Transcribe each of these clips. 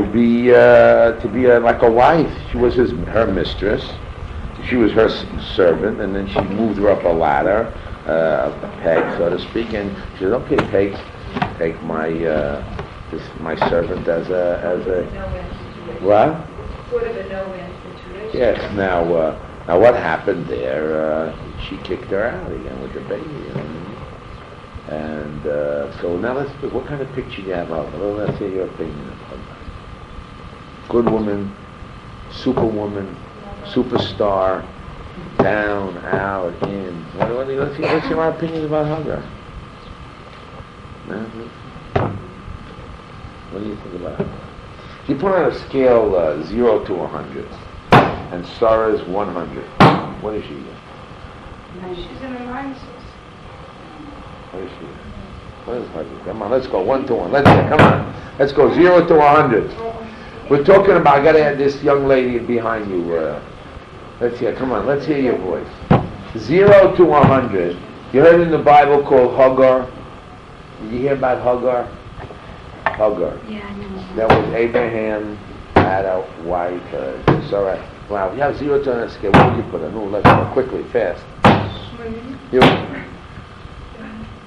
be like a wife. She was her mistress. She was her servant, and then she moved her up a ladder, a peg, so to speak. And she said, "Okay, take my my servant as a what?" Sort of a no-win situation. Yes. Now what happened there? She kicked her out again with the baby. You know? And so now what kind of picture do you have of her? Well, let's hear your opinion of her. Good woman, superwoman, superstar, down, out, in. What's your opinion about Hagar? What do you think about her? If you put on a scale 0 to 100, and Sarah's 100, what is she? She's in alliances. What is she? What is 100? Come on, let's go 1 to 1. Come on. Let's go 0 to 100. We're talking about, I got to have this young lady behind you. Let's hear, come on, let's hear your voice. 0 to 100. You heard in the Bible called Hagar? Did you hear about Hagar? Hagar. Yeah, I know. That was Abraham had a wife, Sarah. Wow, you have 0 to 100 scale. What would you put on? No, let's go quickly, fast. You?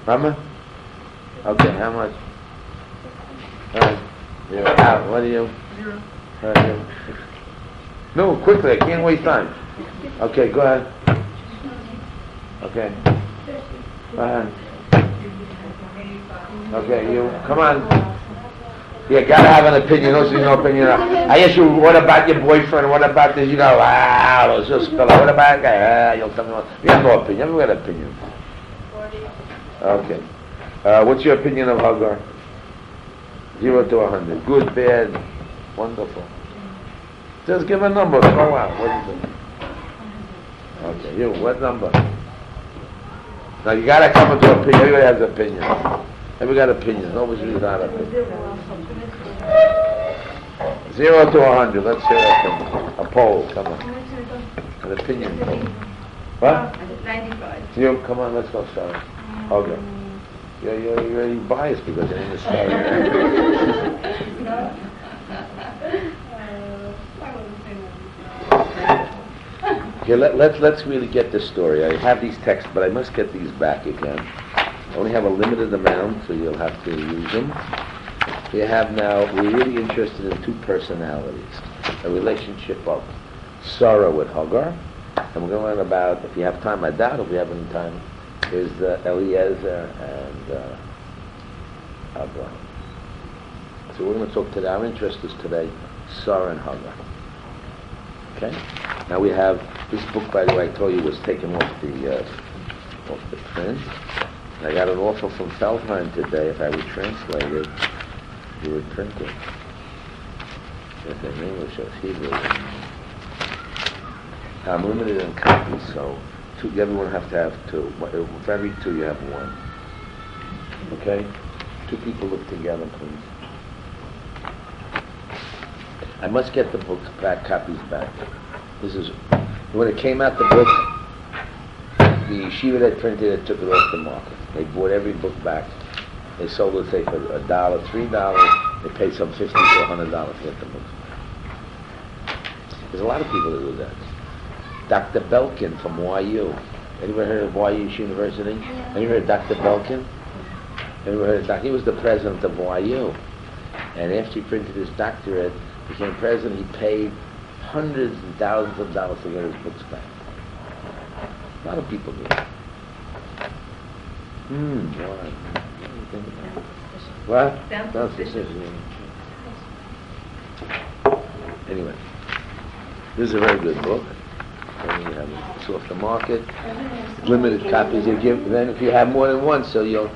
Mama? Okay, how much? Yeah. What are you? 0. No, quickly, I can't waste time. Okay, go ahead. Okay. Go ahead. Okay, you, come on. You gotta have an opinion, no opinion. I ask you, what about your boyfriend? What about this? You go, it's just spill out. What about that guy? You'll tell me what. You have no opinion. Everyone got an opinion. Okay. What's your opinion of Hagar? 0 to 100. Good, bad, wonderful. Just give a number. Go out. What is it? Okay, you, what number? Now you gotta come into opinion. Everybody has an opinion. Everybody got opinions. Nobody's without opinion. 0 to 100. Let's hear a poll. Come on. An opinion poll. What? 95. You, come on. Let's go, Sarah. Okay. You're biased because your name is Sarah. Okay, let's really get this story. I have these texts, but I must get these back again. I only have a limited amount, so you'll have to use them. We're really interested in two personalities. A relationship of Sarah with Hagar, and we're going to learn about, if you have time, I doubt if we have any time, is Eliezer and Abraham. So we're going to talk today. Our interest is today Sarah and Hagar. Okay? Now we have this book, by the way, I told you was taken off the print. And I got an offer from Feldheim today. If I would translate it, he would print it. It's in English or Hebrew. I'm limited in copies, so everyone have to have 2. For every 2, you have 1. Okay? 2 people look together, please. I must get the books back, copies back. This is, when it came out, the book, the yeshiva that printed it took it off the market. They bought every book back. They sold it, say, for $1, $3. They paid some $50 to $100 to get the books back. There's a lot of people that do that. Dr. Belkin from YU. Anybody heard of YU University? Anybody heard of Dr. Belkin? Anybody heard of Dr. He was the president of YU. And after he printed his doctorate, became president, he paid hundreds and thousands of dollars to get his books back. A lot of people do that. Why? What do you think about it? What? Sounds suspicious. Anyway, this is a very good book. It's off the market. Limited copies you give. Then if you have more than one, so you'll.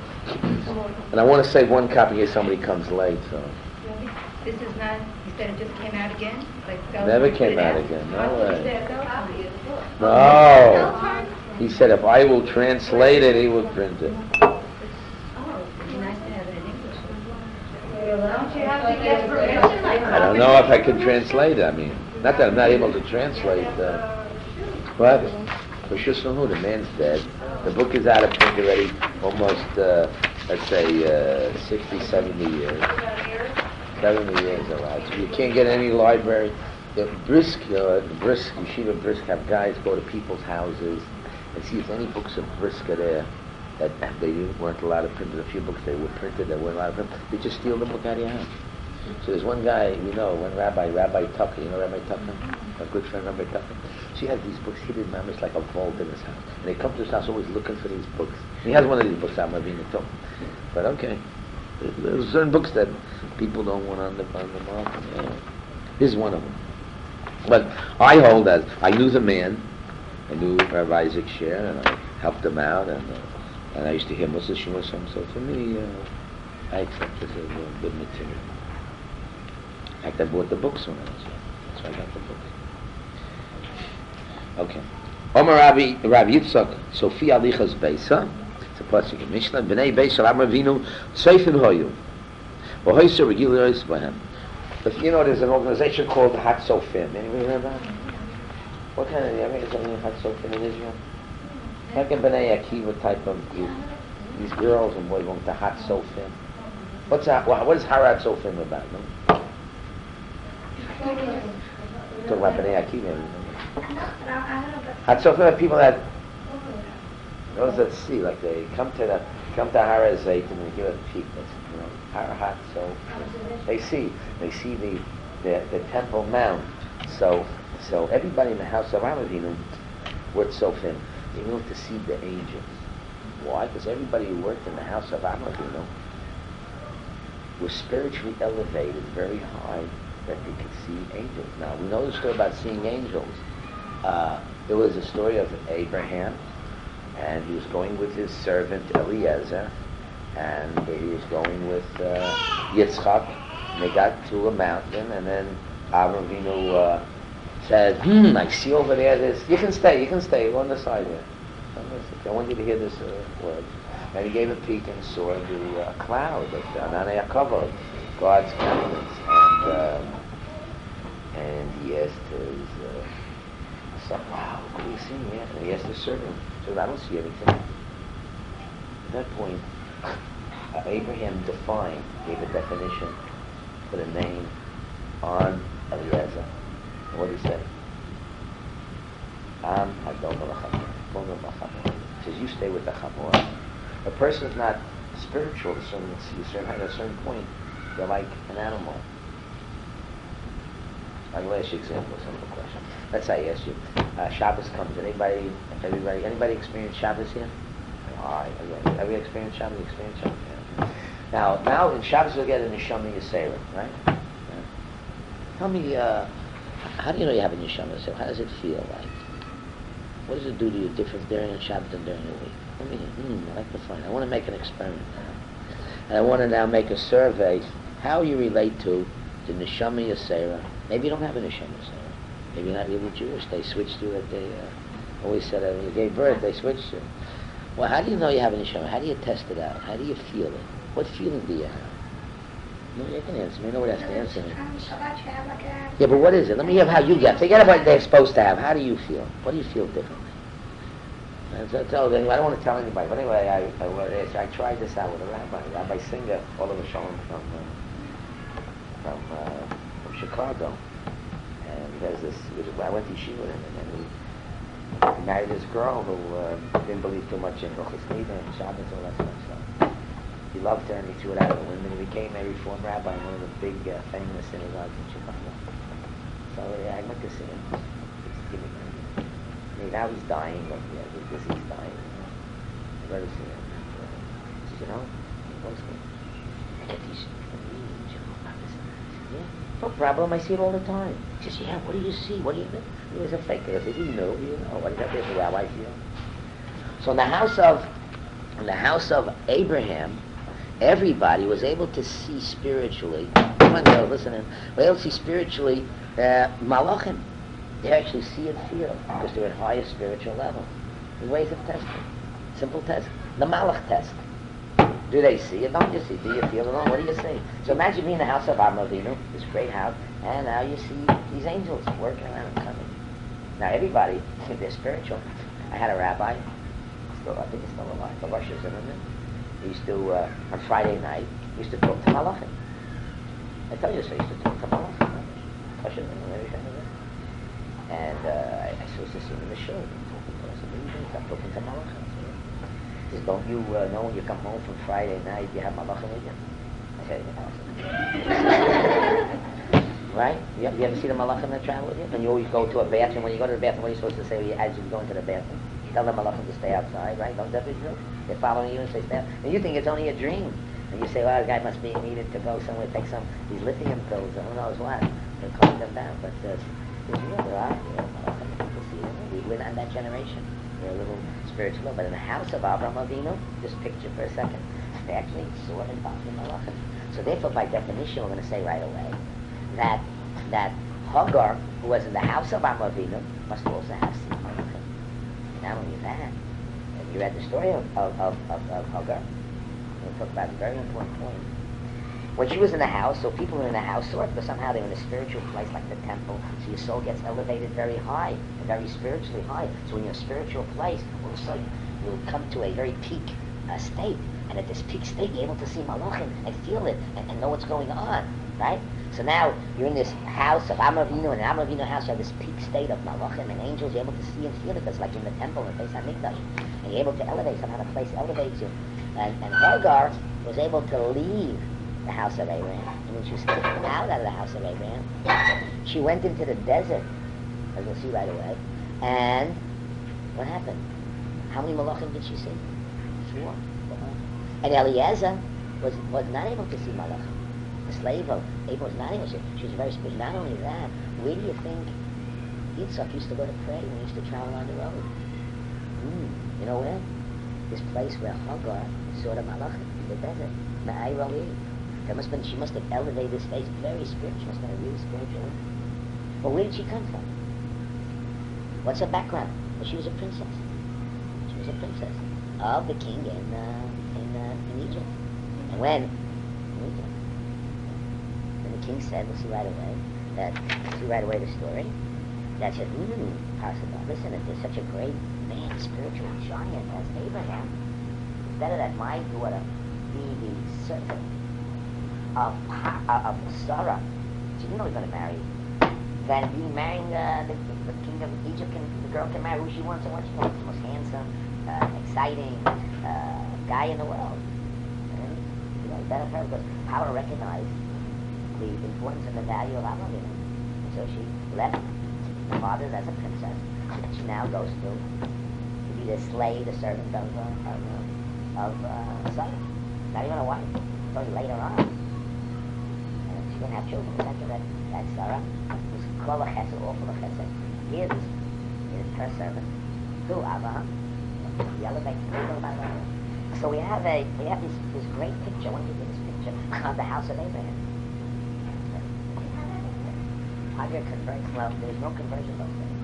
And I want to save 1 copy in case somebody comes late. So. This is not. You said it just came out again. Never came out again. No way. No. He said if I will translate it, he will print it. Oh, it'd be nice to have it in English. Don't you have to get permission? I don't know if I can translate it. I mean, not that I'm not able to translate. What? For Shushan, the man's dead. The book is out of print already almost, let's say, 60, 70 years. 70 years allowed. So you can't get any library. Brisk Yeshiva Brisk have guys go to people's houses and see if any books of Brisk are there that they weren't allowed to print. A few books they were printed that weren't allowed to print. They just steal the book out of your house. So there's one guy we know, one Rabbi Tucker. You know Rabbi Tucker? A good friend, Rabbi Tucker. She has these books hidden, it's like a vault in his house. And they come to his house always looking for these books. He has one of these books, I'm Ravina too. But okay. There's certain books that people don't want on the market. Yeah. This is one of them. But I hold as, I knew the man, I knew Rabbi Isaac Sher, and I helped him out, and I used to hear Musar Shmooz, so for me, I accept this as good material. In fact, I bought the books when I was young. That's why I got the books. Okay. Omer Rabbi Yitzchak, Sophia Alichas Beisa, it's a pasuk in Mishnah, B'nai Beisa Ram Ravinu, Seifin Hoyu, V'hoyser Regilis Bahem. But you know, there's an organization called Hat Sofim. Anybody heard about it? What kind of, you ever heard something of Hat Sofim in Israel? Like a B'nai Akiva type of, these girls and boys going to Hat Sofim. What is Harat Sofim about? No? Talk about B'nai Akiva. Hat Sofim are people that, those that see, like they come to Har Zayt and they give a peek. You know, Har so they see the Temple Mount. So everybody in the house of Avinu worked Sofim. They went to see the angels. Why? Because everybody who worked in the house of Avinu was spiritually elevated very high that they could see angels. Now we know the story about seeing angels. There was a story of Abraham, and he was going with his servant Eliezer, and he was going with Yitzchak, and they got to a mountain, and then Avinu said, I see over there this, you can stay, go on the side there. I want you to hear this word. And he gave a peek and saw the cloud of Ananei HaKavod, God's countenance, and he asked his son, wow, what are you seeing here? And he asked the servant, so I don't see anything. At that point, Abraham defined, gave a definition, put a name on Eliezer. And what did he say? He says, you stay with the Chamor. A person is not spiritual at a certain point. They're like an animal. I'll ask you an example of some of the questions. Let's say I ask you, Shabbos comes. Anybody experience Shabbos here? Have you experienced Shabbos? Yeah. Now in Shabbos we'll get a Neshama Yisera, right? Yeah. Tell me, how do you know you have a Neshama Yisera? How does it feel like? What does it do to you different during Shabbos than during the week? I like to find. I want to make an experiment now. And I want to now make a survey how you relate to the Neshama Yisera. Maybe you don't have a Neshama Yisera. Maybe you're not really Jewish. They switched to it. They always said that when you gave birth, they switched to it. Well, how do you know you have a Neshama? How do you test it out? How do you feel it? What feeling do you have? No, you can answer me. Nobody has to answer me. Yeah, but what is it? Let me hear how you get. Forget about what they're supposed to have. How do you feel? What do you feel differently? I don't want to tell anybody. But anyway, I tried this out with a Rabbi Singer, all of a shalom from Chicago. And he has this. I went to Yeshiva with him, and then he married this girl who didn't believe too much in Rochas Nida and Shabbos and all that kind of stuff. He loved her, and he threw it out of the window. He became a Reform rabbi in one of the big, famous synagogues in Chicago. So I went to see him. Now he's dying, but he's dying. I go to see him. He said, Goldstein, I get these dreams, yeah, no problem, I see it all the time. He says, yeah, what do you see? What do you think? He was a faker. I said, you know. What did that be? The rabbi feel? So in the house of Abraham, everybody was able to see spiritually. Come on, girl, listen in. They able to see spiritually malachim. They actually see and feel because they're at highest spiritual level. There's ways of testing. Simple test. The malach test. Do they see it? Don't you see? Do you feel it? What do you see? So imagine being in the house of Avinu, this great house, and now you see these angels working around and coming. Now everybody, they're spiritual. I had a rabbi, I think he's still alive, the Rosh Zimmerman. He used to, on Friday night, he used to talk to malachim. I tell you, so I used to talk to Malachim, Kasha and everything. And I supposed to see him in the show. I'm talking to Malachim. He says, don't you know when you come home from Friday night, you have Malachim with you? I said, right? You ever see the Malachim that travel with you? And you always go to a bathroom. When you go to the bathroom, what are you supposed to say as you go into the bathroom? Tell the Malachim to stay outside, right? Don't that be true? They're following you and say, stay out. And you think it's only a dream. And you say, well, the guy must be needed to go somewhere, take some, these lithium pills, or who knows what. They're calming them down. But it's real, there are, people see them. We're not that generation. We're a little spiritual. But in the house of Avraham Avinu, just picture for a second, they actually saw and found the Malachim. So therefore, by definition, we're going to say right away that Hagar, who was in the house of Avraham Avinu, must also have seen Malachim. And not only that, you read the story of Hagar. We'll talk about a very important point. When she was in the house, so people were in the house saw it, but somehow they were in a spiritual place like the temple, so your soul gets elevated very high, and very spiritually high. So when you're in a spiritual place, all of a sudden you'll come to a very peak state, and at this peak state you're able to see Malachim and feel it, and know what's going on, right? So now you're in this house of Avraham Avinu, and in Avraham Avinu house you have this peak state of Malachim and angels. You're able to see and feel it. It's like in the temple in Beis Hamikdash, and you're able to elevate. Somehow the place elevates you. And Hagar was able to leave the house of Abraham. And when she was taken out of the house of Abraham, she went into the desert, as we'll see right away. And what happened? How many Malachim did she see? 4. And Eliezer was not able to see Malachim. The slave of Abraham was not able to see. She was very spiritual. Not only that, where do you think Yitzhak used to go to pray when he used to travel on the road? You know where? This place where Hagar saw the Malachim in the desert. She must have elevated this face very spiritual. She must have been a really spiritual. But where did she come from? What's her background? Well, she was a princess. She was a princess of the king in Egypt. And when the king said, we'll see right away the story, that said, possible. Listen, if there's such a great man, spiritual giant as Abraham, it's better that my daughter be the servant of Sarah. She didn't know he was going to marry, than be marrying the king of Egypt. The girl can marry who she wants and what she wants. The most handsome, exciting guy in the world. And, better her because power recognized the importance and the value of Avraham. And so she left her father as a princess, and she now goes to be the slave, the servant of Sarah. Not even a wife. It's only later on. And she didn't have children. After that Sarah was kol chesed, all full of chesed. Gives her servant to Avraham. He elevates her. So we have this great picture. One of this picture of the house of Abraham. Hagar converts. Well, there's no conversion those days.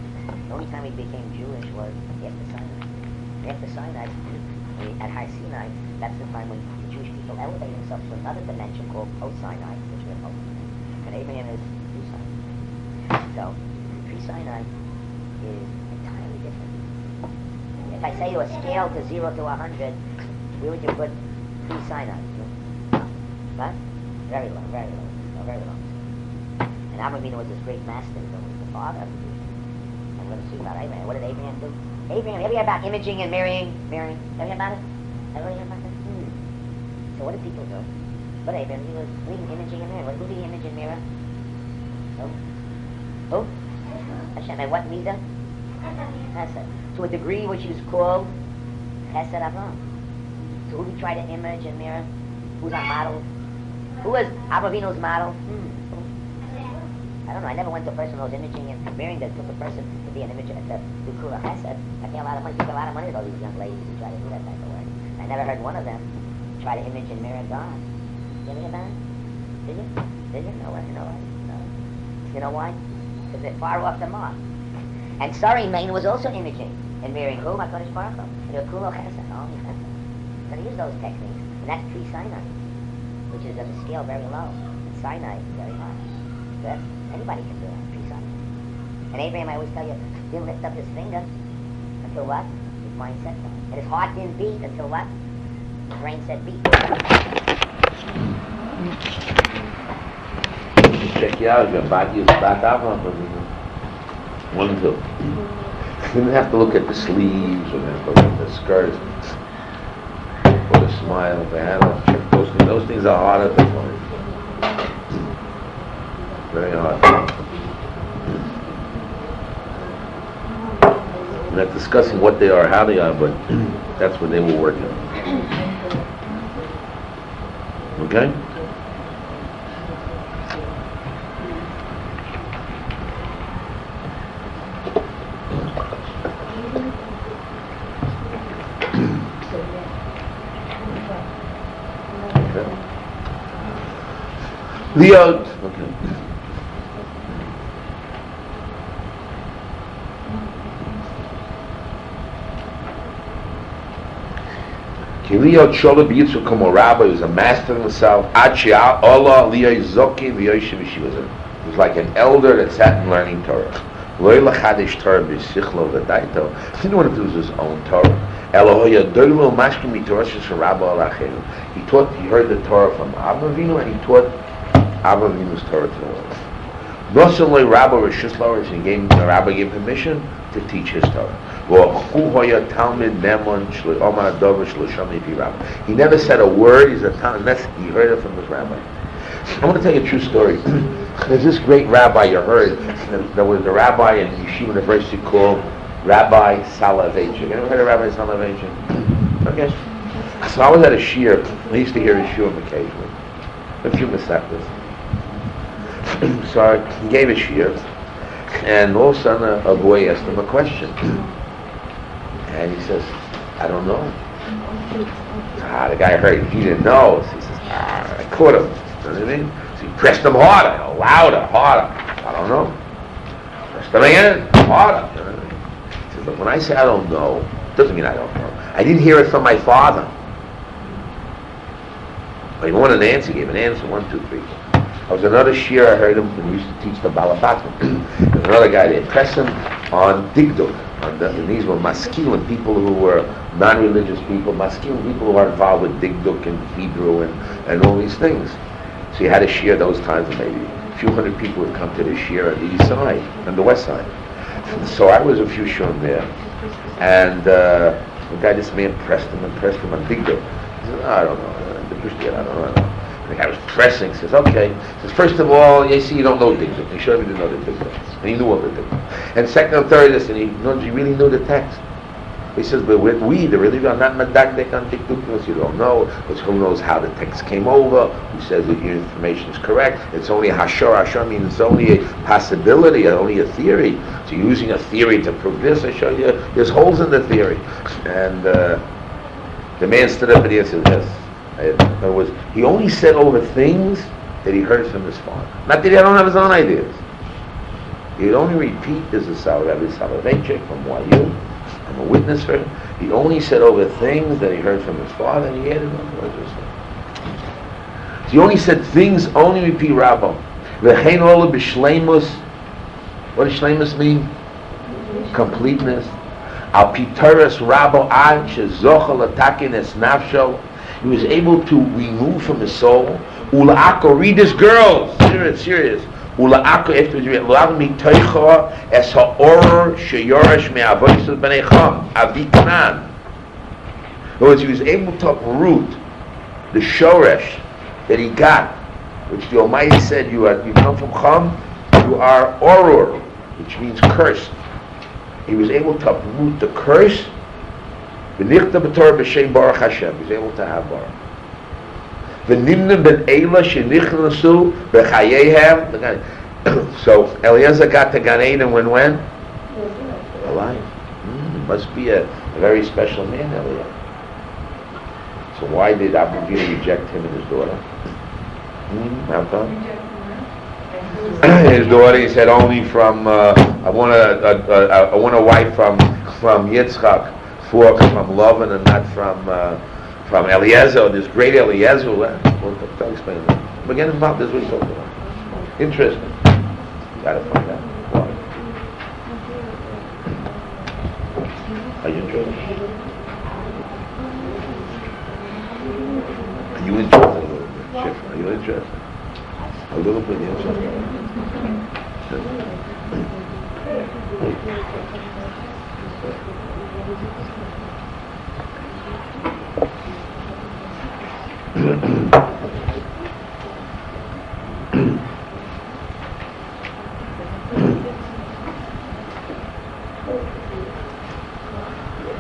The only time he became Jewish was after Sinai. After Sinai, at Har Sinai, that's the time when the Jewish people elevate themselves to another dimension called post-Sinai, which we're post-Sinai. And Abraham is pre-Sinai. So, pre-Sinai is entirely different. If I say to a scale to 0 to 100, where would you put pre-Sinai? What? Very low, very low. No, very low. And Avraham was this great master, he was the father of the Jews. And we're going to see about Abraham. What did Abraham do? Abraham, have you heard about imaging and marrying? Have you heard about it? Everybody heard about it? So what did people do? But Abraham, he was reading imaging and mirror. Who did he image and mirror? Who? Hashem. And what Midah? Chesed. To a degree which is called Chesed Avraham. So who did he try to image and mirror? Who's our model? Who was Abraham's model? I don't know. I never went to a person who was imaging and mirroring that took a person to be an image and to do Kula Chesed. I pay a lot of money. Took a lot of money to all these young ladies who try to do that type of work. I never heard one of them try to image and mirror God. You hear about it? Did you? No. You know why? Because they're far off the mark. And Sari Main was also imaging and mirroring who? HaKadosh Baruch Hu. And you're Kula Chesed. Only Chesed. So they use those techniques. And that's pre-Sinai, which is at a scale very low. And Sinai is very high. So that's, anybody can do that, pre-Sinai. And Abraham, I always tell you, didn't lift up his finger until what? His mind said so. And his heart didn't beat until what? His brain said beat. check you out. Your body is back up. 1 and 2. You didn't have to look at the sleeves, or have to look at the skirts, or the smile. They had to check those things. Those things are harder to find. Very hard. We're not discussing what they are, how they are, but that's what they were working on. Okay? Leo, okay. Leo Chola B'Yitzur Como Rabbi was a master himself. Achia Allah Leo Zoki Leo Yeshiva. He was like an elder that sat and learning Torah. Loi Lachadish Torah B'Sichlo V'Daito. He didn't want to do his own Torah. Elohoya Doilo Mashkim Torah Shel Rabbi Alachenu. He heard the Torah from Abba Avinu, and he taught Abba Avinu's Torah to the world. Noson Loi Rabbi Rishus Lawrence, and the Rabbi gave permission to teach his Torah. He never said a word. He's a Talmud. He heard it from his rabbi. I want to tell you a true story. There's this great rabbi you heard. There was a rabbi in Yeshiva University called Rabbi Soloveitchik. You ever heard of Rabbi Soloveitchik? Okay. So I was at a shiur. I used to hear his shiur occasionally. A few mistakes. So he gave a shiur, and all of a sudden a boy asked him a question. And he says, I don't know. The guy heard, he didn't know. So he says, I caught him. You know what I mean? So he pressed him harder, louder, harder. I don't know. Pressed him again, harder. You know what I mean? He says, but when I say I don't know, it doesn't mean I don't know. I didn't hear it from my father. But he wanted an answer, he gave an answer, 1, 2, 3. I was another shiur, I heard him, and we used to teach the Balabatim. There's another guy, they pressed him on Digduk. And these were maskilim, people who were non-religious people, maskilim, people who are involved with Digduk and Hebrew and all these things. So you had a shiur those times, and maybe a few hundred people would come to the shiur on the east side, on the west side. So I was a few shurim there, and the guy, this man pressed him on Digduk. He said, I don't know, I don't know. The guy was pressing, says, okay. He says, first of all, you see, you don't know Digduk. He showed me to know the Digduk. And he knew all the Digduk. And second and third, and he really knew the text. He says, but we, the religion, are not medakdek on Digduk, because you don't know, because who knows how the text came over, who says that your information is correct. It's only a hashor means it's only a possibility, only a theory. So you're using a theory to prove this. I show you, there's holes in the theory. And the man stood up and he said, yes. In other words, he only said over things that he heard from his father. Not that he don't have his own ideas. He would only repeat, this is Rabbi Soloveitchik from YU. I'm a witness for him. He only said over things that he heard from his father, and he added on to what he said. So he only said things, only repeat Rabbi. V'chein ola b'shleimus. What does shleimus mean? Completeness. Al pitaras Rabbi ad shezochel atakin es nafsho. He was able to remove from his soul. Ula'ako, read this, girls. Serious. Ula'ako, after you read, Ula'ako mitoicha es ha'oror sheyoresh me'avoisos b'neicham, aviknan. In other words, he was able to uproot the shoresh that he got, which the Almighty said, you come from Cham, you are oror, which means curse. He was able to uproot the curse. V'nichta b'torah b'shem Baruch Hashem. He's able to have Baruch. V'nimna ben Eila shenichnasu b'chayehem. So Eliezer got to Gan Eden when? Alive. Must be a very special man, Eliezer. So why did Abu Avinu reject him and his daughter? How come? His daughter, he said, only from I want a wife from Yitzchak. From Lavan and not from Eliezer, this great Eliezer. I'll explain that. But get involved, this is what he's talking about. Interesting. You gotta find out. Why? Are you interested? Are you interested? Are you interested? A little bit, yes.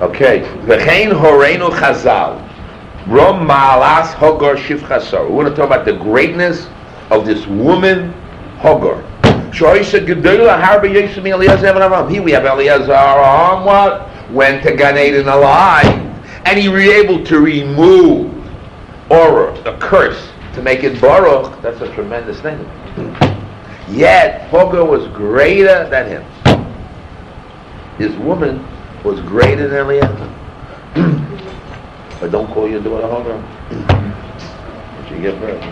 Okay. V'chein horeinu chazal. Rom ma'alas Hagar shivchasar. We want to talk about the greatness of this woman, Hagar. Shoysa gedola harba yismi Eliezer and Avraham. Here we have Eliezer. Avraham what? Went to Gan Eden alive, and he was able to remove the curse, to make it Baruch. That's a tremendous thing. Yet Hagar was greater than him. His woman was greater than Eliezer. But don't call your daughter Hagar. She get birth.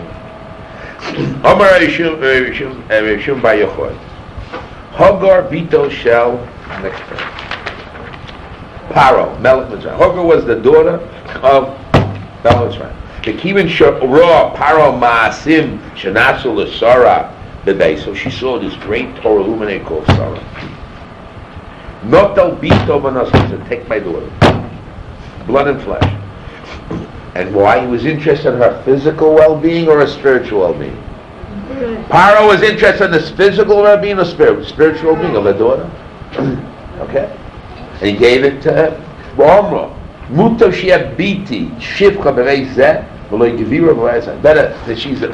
Amar Rishum Bar Yochai. Hagar Bito Shel, next page. Paro, Melech Mitzrayim. Hagar was the daughter of Melech Mitzrayim. The Kivin Shorah Paro Maasim Shenasu L'Sara B'Bei. So she saw this great Torah luminary called Sarah. Notel Bito Banas, said, take my daughter, blood and flesh. And why? He was interested in her physical well-being or her spiritual well-being? Paro was interested in his physical well-being or spiritual well-being of her daughter. Okay? And he gave it to her. Better that she's a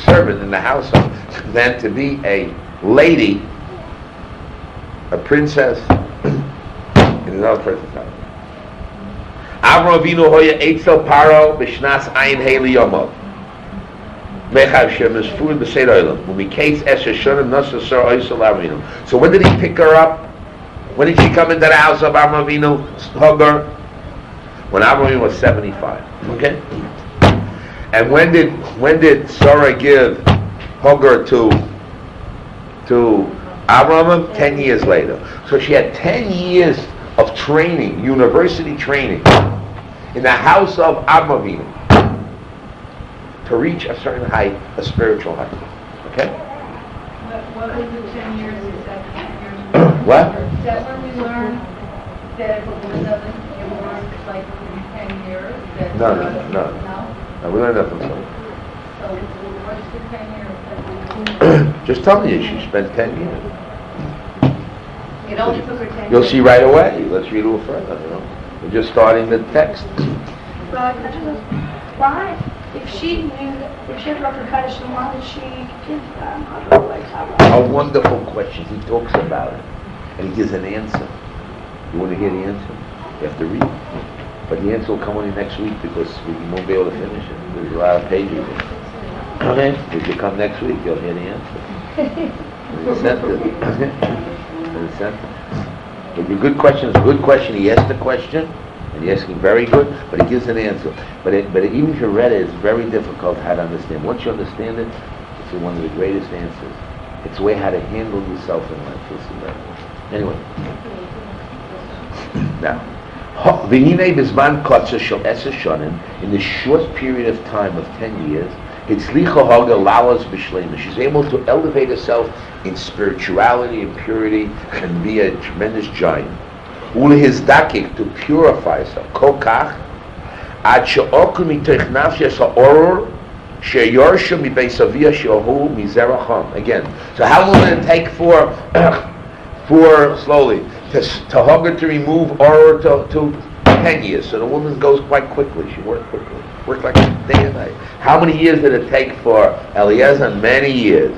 servant in the household than to be a lady, a princess in another person's house. Avraham Avinu hoya eitzel paro b'shnas ayin heli yomov. Mechav shem is food b'seid oilam. When we case esher shonim nasa sar oisel Avinu. So when did he pick her up? When did she come into the house of Avraham Avinu, Hagar? When Avraham Avinu was 75. Okay. And when did Sarah give Hagar to Avraham? 10 years later. So she had 10 years of training, university training, in the house of Avraham to reach a certain height, a spiritual height. Okay? What was the 10 years? Is that 10 years? What? Is that when we learned that it learned like in 10 years? No. No, we learned that from somebody. So what's the 10 years? Just telling you, she spent 10 years. It only took her 10 years. You'll see right away. Let's read a little further, We're just starting the text. But why, if she had Rabbi Kaddish, why did she give them A wonderful question. He talks about it, and he gives an answer. You want to hear the answer? You have to read. But the answer will come only next week because we won't be able to finish it. There's a lot of pages. Okay? If you come next week, you'll hear the answer. But the good question is a good question. He asked the question, and he's asking very good, but he gives an answer. But even if you read it, it's very difficult how to understand. Once you understand it, it's one of the greatest answers. It's a way how to handle yourself in life. You'll see that. Anyway. Now, in the short period of time of 10 years, she's able to elevate herself in spirituality and purity and be a tremendous giant. To purify herself. Again, so how long did it take for slowly to Hagar to remove Oror to 10 years? So the woman goes quite quickly. She worked quickly. Worked like day and night. How many years did it take for Eliezer? Many years.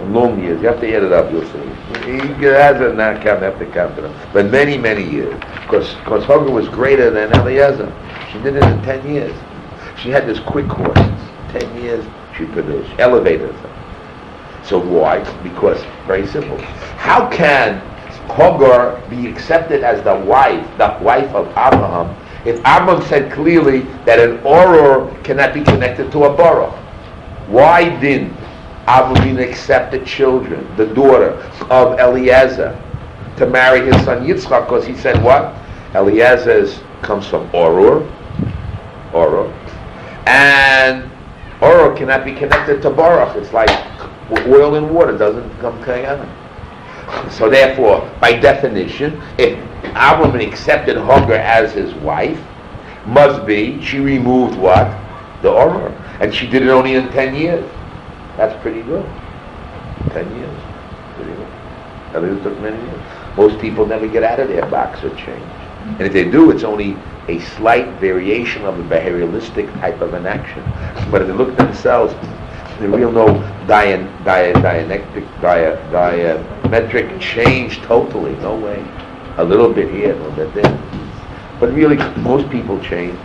Long years. You have to add it up, you'll see. He has it not count, have to count it up. But many years. Because Hagar was greater than Eliezer. She did it in 10 years. She had this quick course. 10 years she produced. Elevated herself. So why? Because, very simple. How can Hagar be accepted as the wife of Abraham, if Abraham said clearly that an Oror cannot be connected to a Baruch? Why didn't Abraham accept the children, the daughter of Eliezer, to marry his son Yitzchak? Because he said what? Eliezer comes from Oror, and Or cannot be connected to Baruch. It's like oil and water doesn't come together. So therefore, by definition, if Abraham accepted Hagar as his wife, must be she removed what? The Or. And she did it only in 10 years. That's pretty good. 10 years. Pretty good. I mean, it took many years. Most people never get out of their box or change. And if they do, it's only a slight variation of a behavioralistic type of an action. But if they look at themselves, the real no diametric change totally, no way. A little bit here, a little bit there. But really, most people change,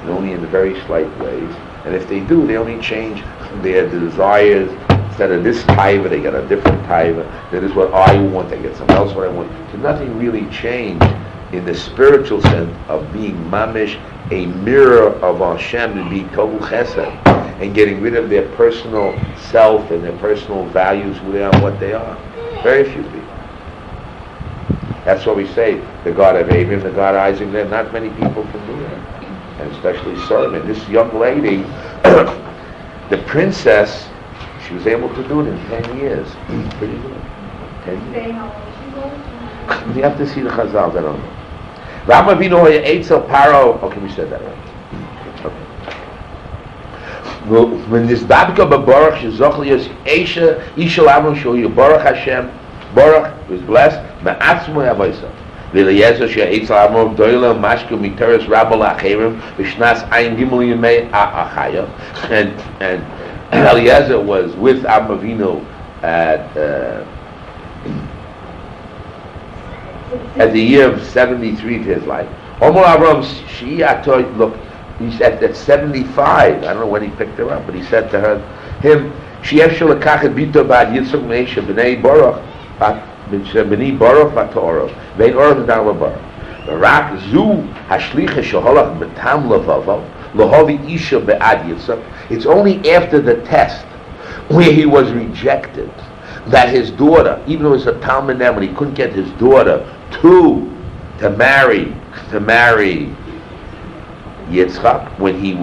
and only in very slight ways. And if they do, they only change their desires. Instead of this taiva, they get a different taiva. That is what I want, they get something else what I want. So nothing really changed in the spiritual sense of being mamish, a mirror of Hashem, to be total chesed, and getting rid of their personal self and their personal values, who they are, what they are. Very few people. That's what we say, the God of Abraham, the God of Isaac. Not many people can do that, and especially Solomon. This young lady, the princess, she was able to do it in 10 years. Pretty good. 10 years. You have to see the Chazal, I don't know. Rama Vino Eitzel Paro. Okay, we said that right. Okay. When this Babka Baruch Shezochli is Isha Avram Shul Baruch Hashem Baruch was blessed. Ma'atzmu Avoisa. V'Eliezer She'Eitzel Avram Doila Mashku Miteres Rabba Lacherim V'Shnas Ayin Gimel Yemei Achaya. And Eliezer was with Avram Avinu at the year of 73 to his life. Omar Avram Shi'atoy, look, he said at 75, I don't know when he picked her up, but he said to him, She'ef Shalakachet Bito Bad Yitzchak Meisha B'nei Baruch B'nei Baruch V'Torah Vein Orah V'Dar Baruch Rak Zu Hashlicha Sheholach B'Tam Levavo Lohovi Isha Be'ad Yitzchak. It's only after the test where he was rejected that his daughter, even though it was a Talmud Ne'eman, he couldn't get his daughter to marry Yitzchak. When he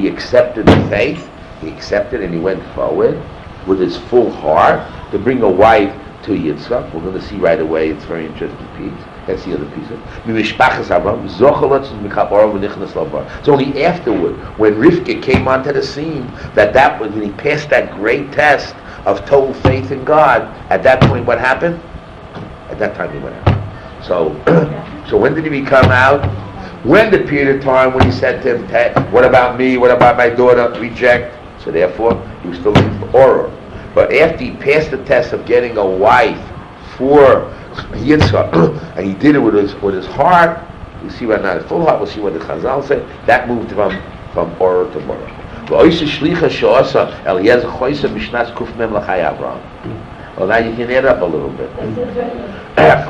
accepted the faith, he accepted and he went forward with his full heart to bring a wife to Yitzchak. We're going to see right away. It's a very interesting piece. That's the other piece. It's only afterward, when Rivka came onto the scene, that was when he passed that great test of total faith in God. At that point, what happened? At that time, he went out. So when did he become out? When the period of time when he said to him, "What about me? What about my daughter?" Reject. So therefore, he was still looking for Orah. But after he passed the test of getting a wife for Yitzchak, and he did it with his heart. You see right now, his full heart. We'll see what the Chazal say. That moved from Orah to Baruch. Well, now you can add up a little bit.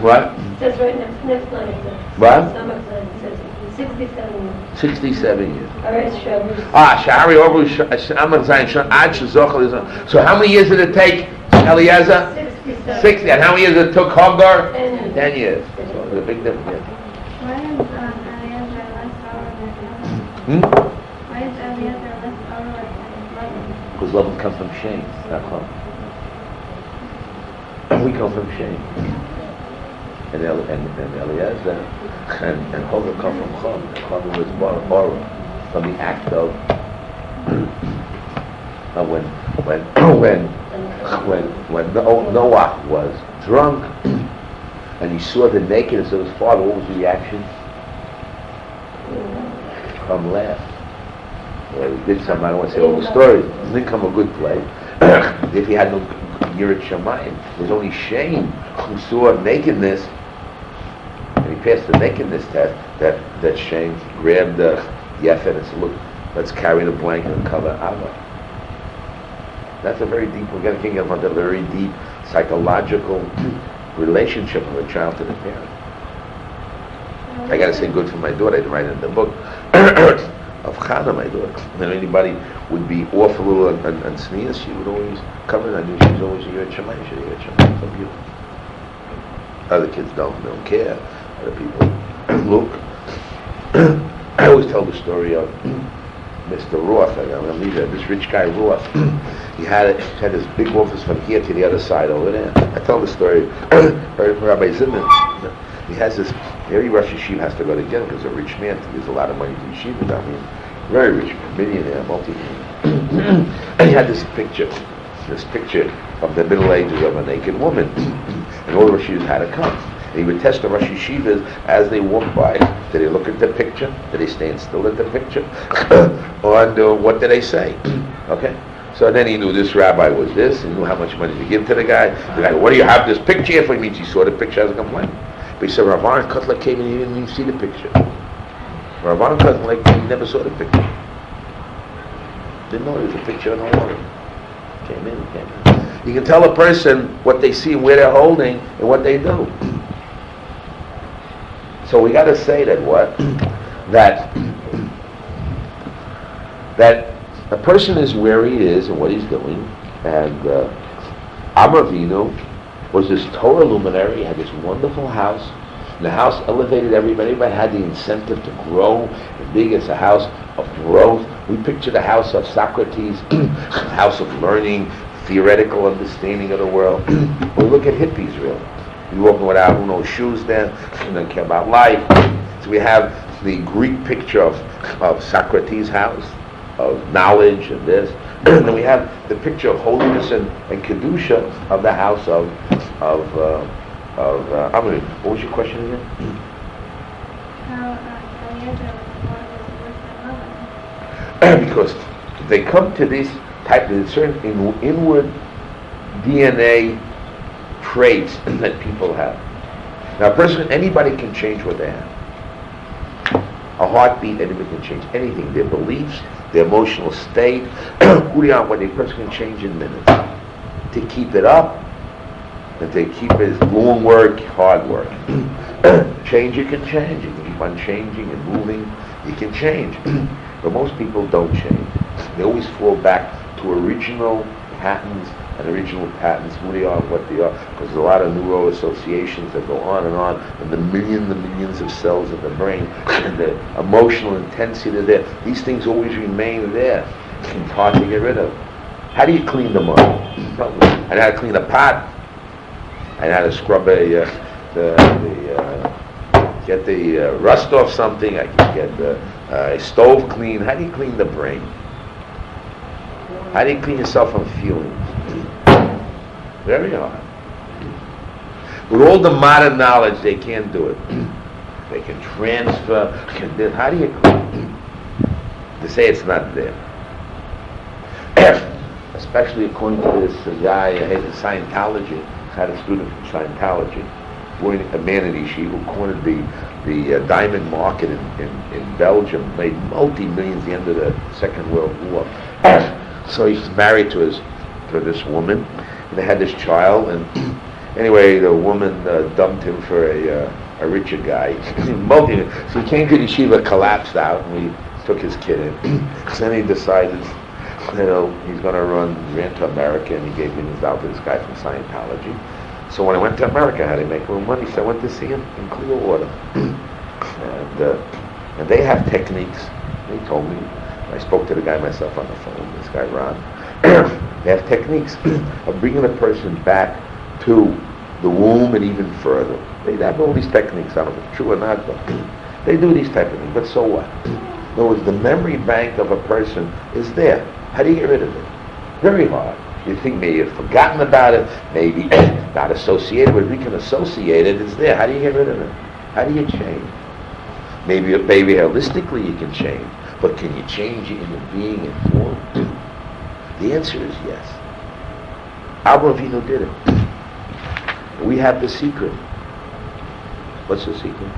What? It says right next line. What? 67 years. 67 years. Shari Oru Amar Zayin Ad Shezochel. So how many years did it take Eliezer? 60. And how many years it took Hagar? 10 years. So there's a big difference. Why is Eliezer less power Why is Eliezer less power than Lavan? Because love comes from shame, not love. We come from shame. And Eliezer and Hagar come from Chum. Chum was Baruch, from the act of when Noah was drunk and he saw the nakedness of his father. What was the reaction? Chum laughed. Well, he did something. I don't want to say all the stories. It didn't come a good play. If he had no Yirat Shamayim, it was only shame who saw nakedness. And he passed the nakedness test. That shame grabbed the Yefet and said, "Look, let's carry the blanket and cover Abba." That's a very deep. We're getting into a very deep psychological relationship of a child to the parent. I got to say, good for my daughter. I didn't write it in the book of Chana, my daughter. And if anybody would be off a little and sneeze, she would always come in. I knew she was always a Yirat Shamayim. She's a Yirat Shamayim. So beautiful. Other kids don't care. Other people look. I always tell the story of Mr. Roth, I'm going to leave it, this rich guy Roth, he had this big office from here to the other side over there. I tell the story, Rabbi Zimmer, he has this, every Rosh Yeshiva has to go together because a rich man gives a lot of money to Yeshiva, I mean, very rich, millionaire, multi-millionaire. And he had this picture of the Middle Ages of a naked woman, and all the Rosh Yeshivas had to come. And he would test the Rosh Yeshivas as they walked by. Did they look at the picture? Did they stand still at the picture? Or what did they say? Okay? So then he knew this rabbi was this. He knew how much money to give to the guy. The guy, what do you have this picture here for? He means he saw the picture as a complaint. But he said, Rav Aaron Kotler came and he didn't even see the picture. Rav Aaron Kotler, he never saw the picture. Didn't know there was a picture on the wall. Came in. You can tell a person what they see and where they're holding and what they do. So we got to say that what? that a person is where he is and what he's doing. And Avinu was this Torah luminary. He had this wonderful house. And the house elevated everybody. Everybody had the incentive to grow. As big as a house of growth. We picture the house of Socrates, house of learning, theoretical understanding of the world. We look at hippies, really. You're walking without no shoes then, and don't care about life. So we have the Greek picture of Socrates' house, of knowledge and this. And then we have the picture of holiness and Kedusha of the house of Amen. What was your question again? How Eliezer was worse than mother. Because they come to this type of certain inward DNA traits that people have. Now, anybody can change what they have. A heartbeat, anybody can change anything. Their beliefs, their emotional state, who they are, what a person can change in minutes. To keep it up, and to keep it as long work, hard work. Change, you can change. You can keep on changing and moving. You can change. But most people don't change. They always fall back to original patterns, who they are, what they are, because there's a lot of neuro associations that go on, and the millions of cells in the brain, and the emotional intensity there. These things always remain there. It's hard to get rid of. How do you clean them up? I know how to clean a pot. I know how to scrub get the rust off something. I can get a stove clean. How do you clean the brain? How do you clean yourself from feelings? Very hard. With all the modern knowledge, they can't do it. They can transfer. How do you clean? To say it's not there. Especially according to this guy, I had a Scientology, had a student from Scientology, a man in Yeshiva who cornered the diamond market in Belgium, made multi-millions at the end of the Second World War. So he's married to this woman, and they had this child, and anyway, the woman dumped him for a richer guy. So he came to the yeshiva, collapsed out, and we took his kid in. So then he decided, he's going to ran to America, and he gave $1,000,000 to this guy from Scientology. So when I went to America, how did he make a little money? So I went to see him in Clearwater. And they have techniques. They told me. I spoke to the guy myself on the phone, this guy Ron. They have techniques of bringing a person back to the womb and even further. They have all these techniques. I don't know if it's true or not, but they do these type of things. But so what? In other words, the memory bank of a person is there. How do you get rid of it? Very hard. You think maybe you've forgotten about it, maybe not associated, but if we can associate it, it's there. How do you get rid of it? How do you change? Maybe realistically you can change, but can you change it in being and form? The answer is yes. Avinu did it. We have the secret. What's the secret?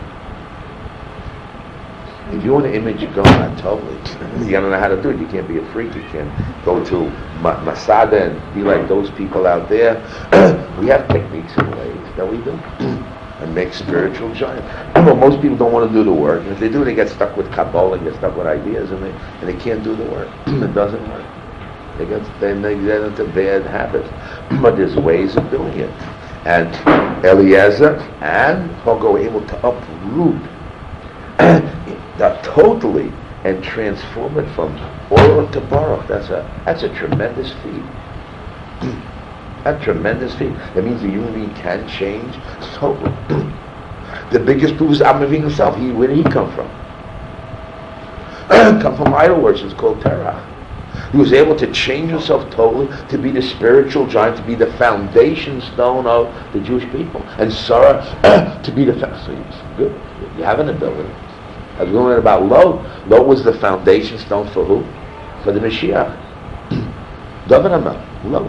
If you want to image God totally, you gotta know how to do it. You can't be a freak. You can't go to Masada and be like those people out there. We have techniques and ways that we do and make spiritual giants. Well, most people don't want to do the work. And if they do, they get stuck with Kabbalah, get stuck with ideas, and they can't do the work. It doesn't work. They get into bad habits. But there's ways of doing it. And Eliezer and Hogo were able to uproot that totally and transform it from Orah to Baruch. That's a tremendous feat. A tremendous feat. That means the human being can change totally. The biggest proof is Avinu himself. Where did he come from? Come from idol worship. It's called Terach. He was able to change himself totally to be the spiritual giant, to be the foundation stone of the Jewish people, and Sarah to be the foundation. Good. You have an ability. I was going to learn about Lot. Lot was the foundation stone for who? For the Mashiach. David Amel, Lot.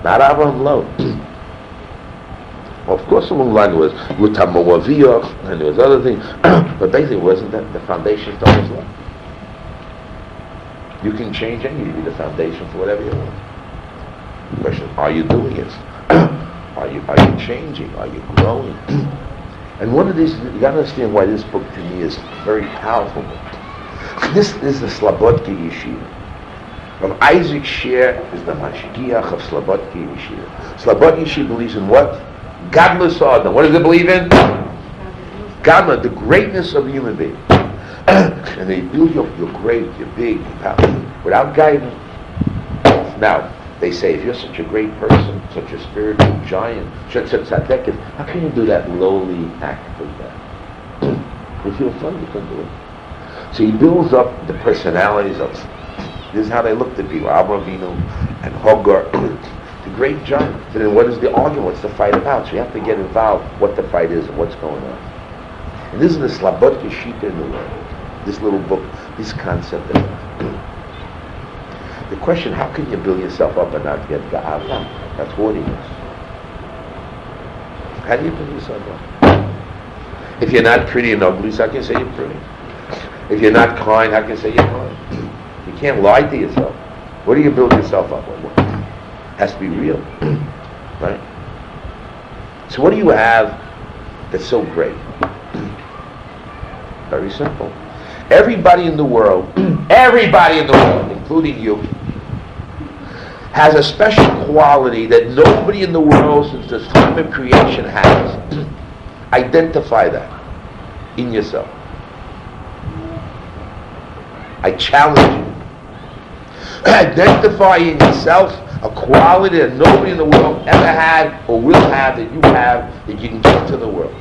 Not Abraham, Lot. Well, of course, along the line was Lutamawaviyah, and there was other things, but basically, wasn't that the foundation stone was Lot? You can change anything. You be the foundation for whatever you want. The question: are you doing it? Are you changing? Are you growing? And one of these, you got to understand why this book to me is very powerful. This is the Slobodki Yeshiva. From Isaac Sher is the Mashgiach of Slobodki Yeshiva. Slobodki Yeshiva believes in what? Godless Adam. What does it believe in? Godless, the greatness of a human being. And they build you're great, you're big, you're powerful, without guidance. Now, they say, if you're such a great person, such a spiritual giant, such a tzaddik, how can you do that lowly act like that? If you're fun, you can do it. So he builds up the personalities of, this is how they look to people, Avraham Avinu and Hagar, the great giant. So then what is the argument? What's the fight about? So you have to get involved what the fight is and what's going on. And this is the Slobodki Shita in the world. This little book, this concept. The question, how can you build yourself up and not get Ga'ava? That's haughtiness. How do you build yourself up? If you're not pretty and ugly, so how can you say you're pretty? If you're not kind, how can you say you're kind? You can't lie to yourself. What do you build yourself up with? It has to be real. Right? So what do you have that's so great? Very simple. Everybody in the world, including you, has a special quality that nobody in the world since the time of creation has. Identify that in yourself. I challenge you. Identify in yourself a quality that nobody in the world ever had or will have that you have that you can give to the world.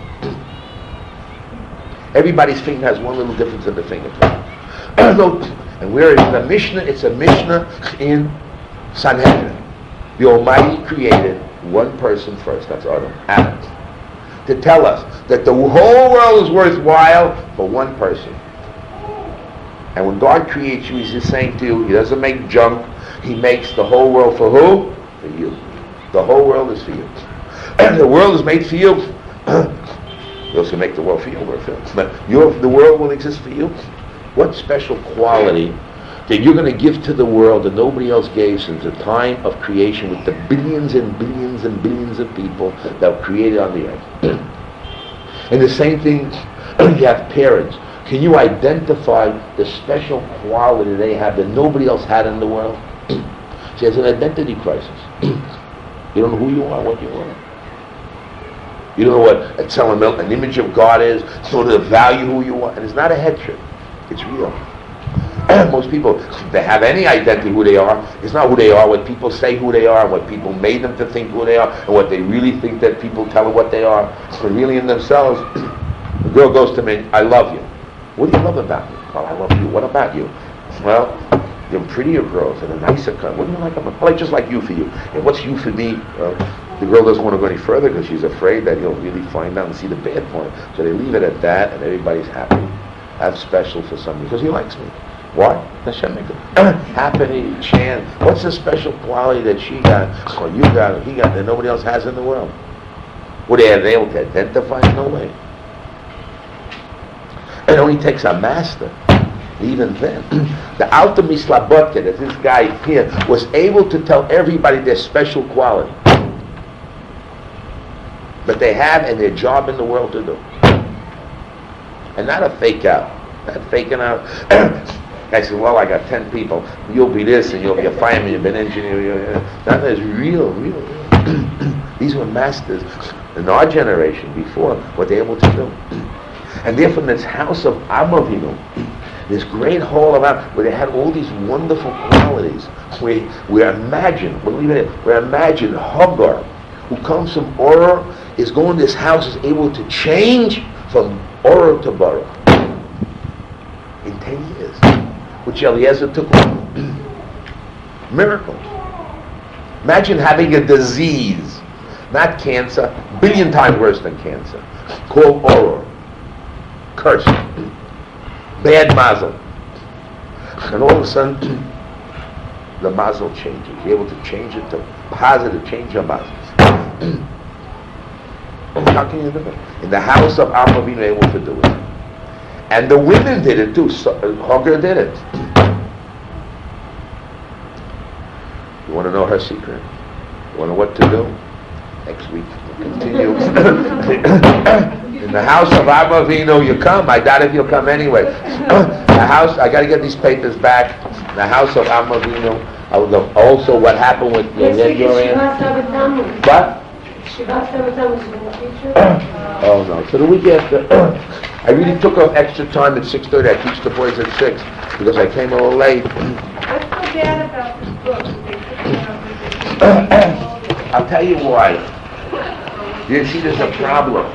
Everybody's finger has one little difference in the fingertip. And where it's a Mishnah, it's a Mishnah in Sanhedrin. The Almighty created one person first, that's Adam, to tell us that the whole world is worthwhile for one person. And when God creates you, He's just saying to you, He doesn't make junk. He makes the whole world for who? For you. The whole world is for you. The world is made for you. You also make the world for you. But the world will exist for you. What special quality that you're going to give to the world that nobody else gave since the time of creation with the billions and billions and billions of people that were created on the earth? And the same thing, you have parents. Can you identify the special quality they have that nobody else had in the world? See, it's an identity crisis. You don't know who you are, what you are. You don't know what an image of God is. You don't know the value who you are. And it's not a head trip. It's real. Most people, they have any identity who they are. It's not who they are, what people say who they are, and what people made them to think who they are, and what they really think that people tell them what they are. But really in themselves, the girl goes to me, I love you. What do you love about me? Well, I love you. What about you? Well, you're prettier girls and a nicer kind. What do you like about me? I like just like you for you. And what's you for me? The girl doesn't want to go any further because she's afraid that he'll really find out and see the bad point. So they leave it at that, and everybody's happy. I'm special for somebody because he likes me. Why? Hashem make it happy, chant. What's the special quality that she got, or you got, or he got that nobody else has in the world? Were they able to identify? No way. It only takes a master. Even then, the ultimate slabotka that this guy here was able to tell everybody their special quality that they have and their job in the world to do, and not a fake out. Not faking out. I said, well, I got 10 people. You'll be this, and you'll be a fireman. You'll be an engineer. That is real. These were masters in our generation before what they're able to do. And therefore, in this house of Avinu, this great hall around where they had all these wonderful qualities. We imagine, believe it, we imagine Hagar, who comes from Ur, is going to this house, is able to change from Ur to Baruch in 10 years, which Eliezer took on. Miracle. Imagine having a disease, not cancer, a billion times worse than cancer, called Ur. Cursed. Bad mazel. And all of a sudden, the mazel changes. You're able to change it to positive, change your mazel. How can you do it? In the house of Avinu, able to do it. And the women did it too. Hagar did it. You want to know her secret? You want to know what to do? Next week, we'll continue. In the house of Avinu, you come. I doubt if you'll come anyway. The house, I got to get these papers back. The house of Avinu. Also, what happened with your What? Oh no. So the week after, I really took off extra time at 6:30. I teach the boys at 6 because I came a little late. What's so bad about this book? I'll tell you why. You see, there's a problem.